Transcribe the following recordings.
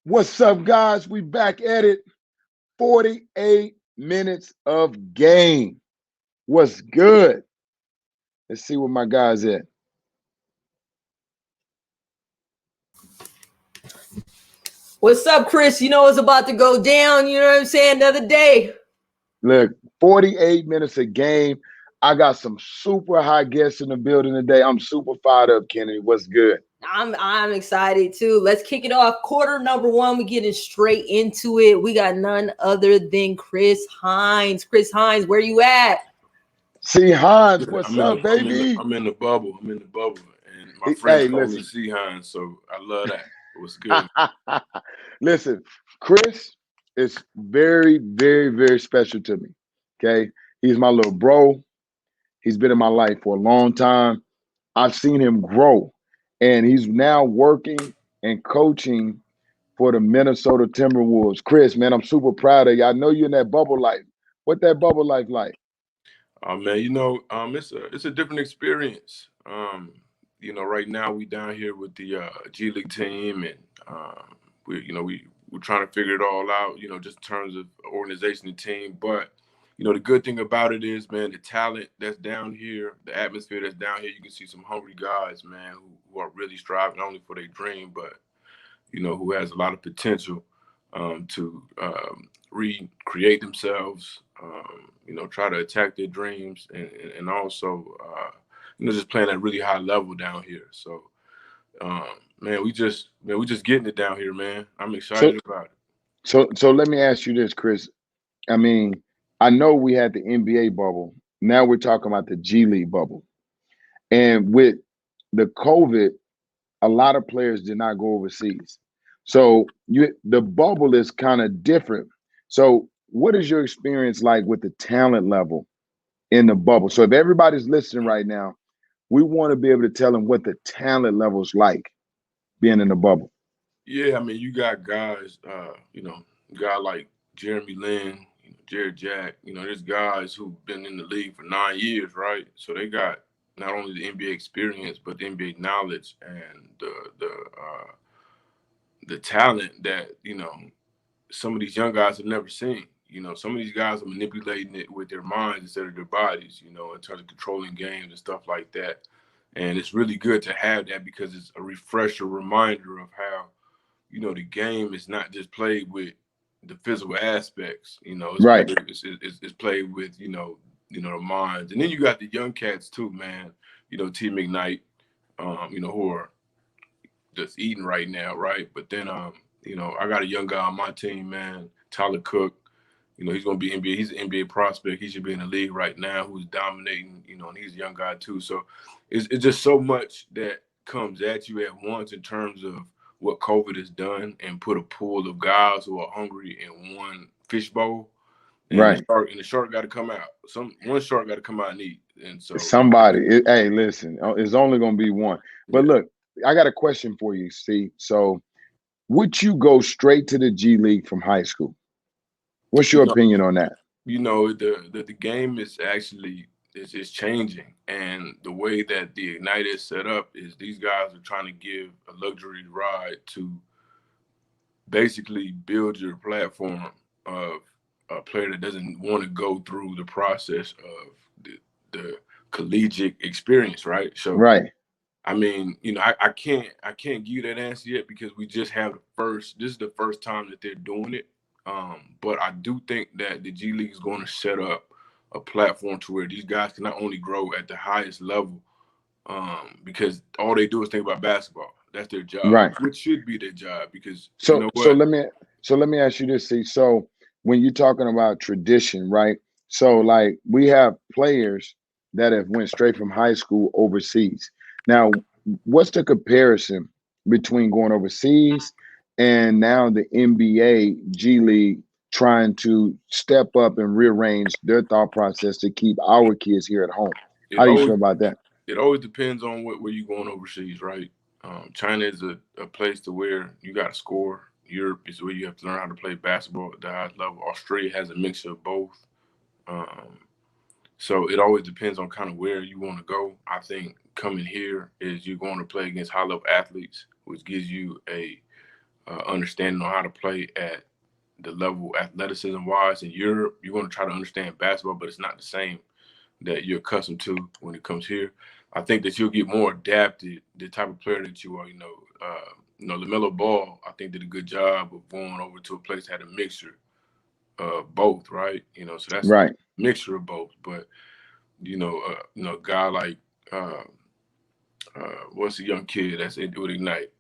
What's up, guys? We back at it. 48 minutes of game. What's good? Let's see where my guys at. What's up, Chris? You know it's about to go down. You know what I'm saying? Another day. Look, 48 minutes of game. I got some super high guests in the building today. I'm super fired up, Kennedy. What's good? I'm excited too. Let's kick it off. Quarter number one. We getting straight into it. We got none other than Chris Hines. Chris Hines, where you at? C. Hines, what's up, baby? I'm in the bubble. And my friends call me C. Hines, so I love that. It was good. Listen, Chris is very, very, very special to me. Okay, he's my little bro. He's been in my life for a long time. I've seen him grow, and he's now working and coaching for the Minnesota Timberwolves. Chris, man, I'm super proud of you. I know you're in that bubble life. What that bubble life like? Oh man, it's a different experience. Right now we down here with the G League team, and we're trying to figure it all out. Just in terms of organization and team, but. The good thing about it is, man, the talent that's down here, the atmosphere that's down here, you can see some hungry guys, man, who are really striving not only for their dream, but, who has a lot of potential to recreate themselves, try to attack their dreams and also, just playing at a really high level down here. So, man, we just getting it down here, man. I'm excited about it. So let me ask you this, Chris. I mean, I know we had the NBA bubble. Now we're talking about the G League bubble. And with the COVID, a lot of players did not go overseas. So the bubble is kind of different. So what is your experience like with the talent level in the bubble? So if everybody's listening right now, we want to be able to tell them what the talent level is like being in the bubble. Yeah, I mean, you got guys, guy like Jeremy Lin, Jared Jack, there's guys who've been in the league for 9 years, right? So they got not only the NBA experience, but the NBA knowledge and the talent that, some of these young guys have never seen. Some of these guys are manipulating it with their minds instead of their bodies, in terms of controlling games and stuff like that. And it's really good to have that because it's a refresher reminder of how, the game is not just played with the physical aspects, it's right. played, it's played with, the minds. And then you got the young cats too, man, T McKnight, who are just eating right now, right? But then, I got a young guy on my team, man, Tyler Cook. He's going to be NBA. He's an NBA prospect. He should be in the league right now who's dominating, and he's a young guy too. So it's just so much that comes at you at once in terms of what COVID has done and put a pool of guys who are hungry in one fishbowl. And right. The shark got to come out. One shark got to come out and eat. And so somebody, hey, listen, it's only going to be one. But yeah. Look, I got a question for you, Steve. So would you go straight to the G League from high school? What's your opinion on that? The game is actually is changing, and the way that the Ignite is set up is these guys are trying to give a luxury ride to basically build your platform of a player that doesn't want to go through the process of the collegiate experience, right? So right. I mean, I can't give you that answer yet because we just have this is the first time that they're doing it. But I do think that the G League is going to set up a platform to where these guys can not only grow at the highest level, because all they do is think about basketball. That's their job, right? Which should be their job because so let me ask you this. See, so when you're talking about tradition, right? So like we have players that have went straight from high school overseas. Now, what's the comparison between going overseas and now the NBA G League trying to step up and rearrange their thought process to keep our kids here at home? How do you feel about that? It always depends on where you're going overseas, right? China is a place to where you got to score. Europe is where you have to learn how to play basketball at the highest level. Australia has a mixture of both. So it always depends on kind of where you want to go. I think coming here is you're going to play against high-level athletes, which gives you a understanding on how to play at the level athleticism wise in Europe. You're going to try to understand basketball, but it's not the same that you're accustomed to when it comes here. I think that you'll get more adapted, the type of player that you are. LaMelo Ball, I think, did a good job of going over to a place that had a mixture of both, right? So that's right. a mixture of both. But a guy like what's the young kid that's would Ignite?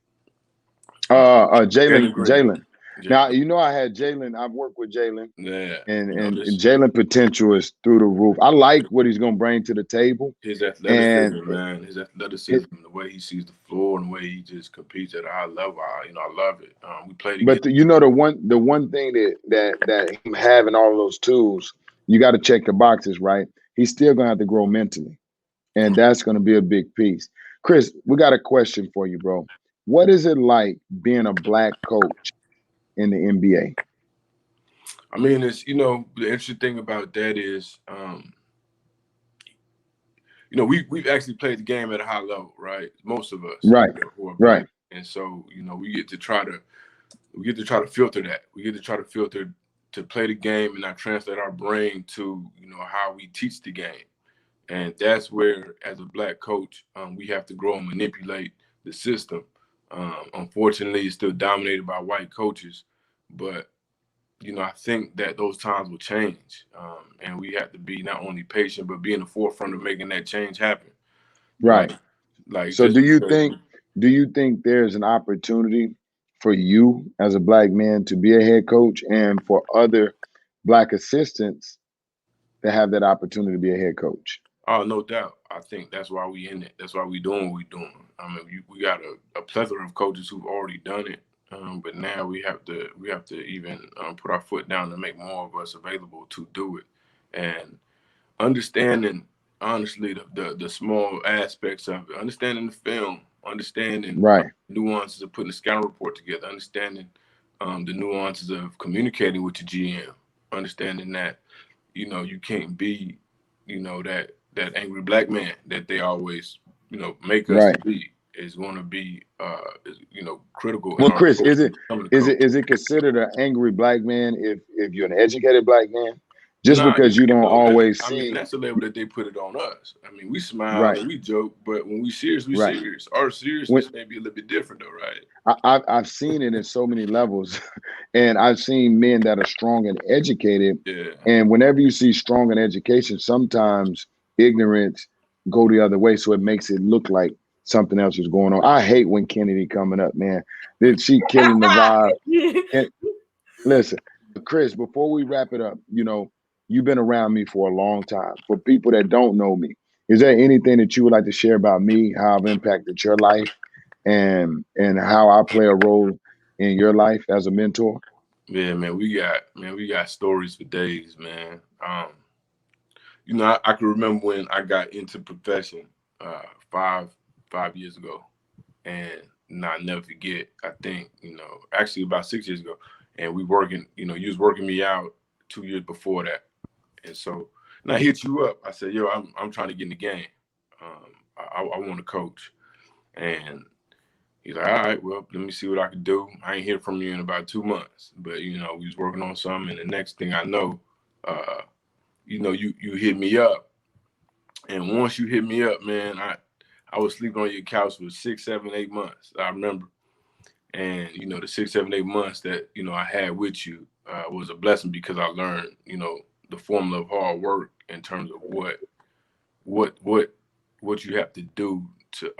Jalen. Green. Now I had Jalen. I've worked with Jalen. Yeah, and Jalen potential is through the roof. I like what he's gonna bring to the table. His athleticism, man. His athleticism, the way he sees the floor, and the way he just competes at a high level. I love it. We played together. But the one thing that him having all of those tools, you got to check the boxes, right? He's still gonna have to grow mentally, and that's gonna be a big piece. Chris, we got a question for you, bro. What is it like being a black coach in the NBA? I mean, it's the interesting thing about that is, we've actually played the game at a high level, right? Most of us, right, who are black. Right. And so, we get to try to filter that. We get to try to filter to play the game and not translate our brain to how we teach the game. And that's where, as a black coach, we have to grow and manipulate the system. Unfortunately, it's still dominated by white coaches, but I think that those times will change, and we have to be not only patient but be in the forefront of making that change happen. Right. So, do you think there's an opportunity for you as a black man to be a head coach, and for other black assistants to have that opportunity to be a head coach? Oh, no doubt. I think that's why we in it. That's why we doing what we doing. I mean, we got a plethora of coaches who've already done it. But now we have to even put our foot down to make more of us available to do it, and understanding honestly the small aspects of it, understanding the film, understanding nuances of putting a scouting report together, understanding the nuances of communicating with your GM, understanding that you can't be that angry black man that they always make us be. Is going to be, critical. Well, Chris, is it considered an angry black man if you're an educated black man? Just because you don't always see. I mean, that's the label that they put it on us. I mean, we smile and we joke, but when we serious, we serious. Our seriousness may be a little bit different, though, right? I've seen it in so many levels, and I've seen men that are strong and educated. Yeah. And whenever you see strong in education, sometimes ignorance go the other way, so it makes it look like something else is going on. I hate when Kennedy coming up, man. She killing the vibe. And listen, Chris, before we wrap it up, you've been around me for a long time. For people that don't know me, is there anything that you would like to share about me, how I've impacted your life, and how I play a role in your life as a mentor? Yeah, man, we got stories for days, man. I can remember when I got into profession 5 years ago, and I'll never forget. I think actually about 6 years ago, and we working. You was working me out 2 years before that, and so I hit you up. I said, "Yo, I'm trying to get in the game. I want to coach," and he's like, "All right, well, let me see what I can do." I ain't hear from you in about 2 months, but we was working on something, and the next thing I know, you hit me up, and once you hit me up, man, I was sleeping on your couch for 6, 7, 8 months. I remember. And, the 6, 7, 8 months that, I had with you was a blessing, because I learned, the formula of hard work in terms of what you have to do to,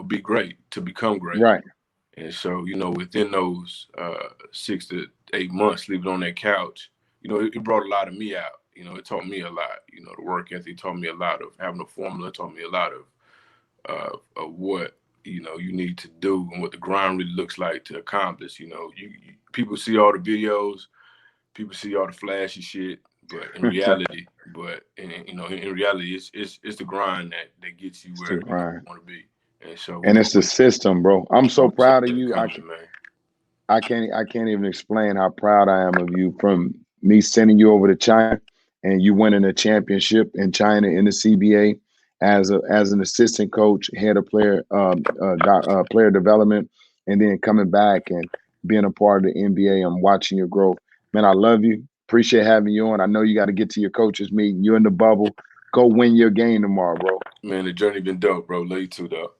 be great, to become great. Right. And so, within those 6 to 8 months sleeping on that couch, it brought a lot of me out. It taught me a lot. The work ethic taught me a lot of having a formula. It taught me a lot of what you need to do and what the grind really looks like to accomplish. People see all the videos, people see all the flashy shit, but in reality, in reality, it's the grind that gets you where you want to be. And so, it's the system, bro. I'm so proud of you. I can't even explain how proud I am of you, from me sending you over to China and you winning a championship in China in the CBA as an assistant coach, head of player development, and then coming back and being a part of the NBA. I'm watching your growth. Man, I love you. Appreciate having you on. I know you got to get to your coaches meeting. You're in the bubble. Go win your game tomorrow, bro. Man, the journey been dope, bro. Love you too, though.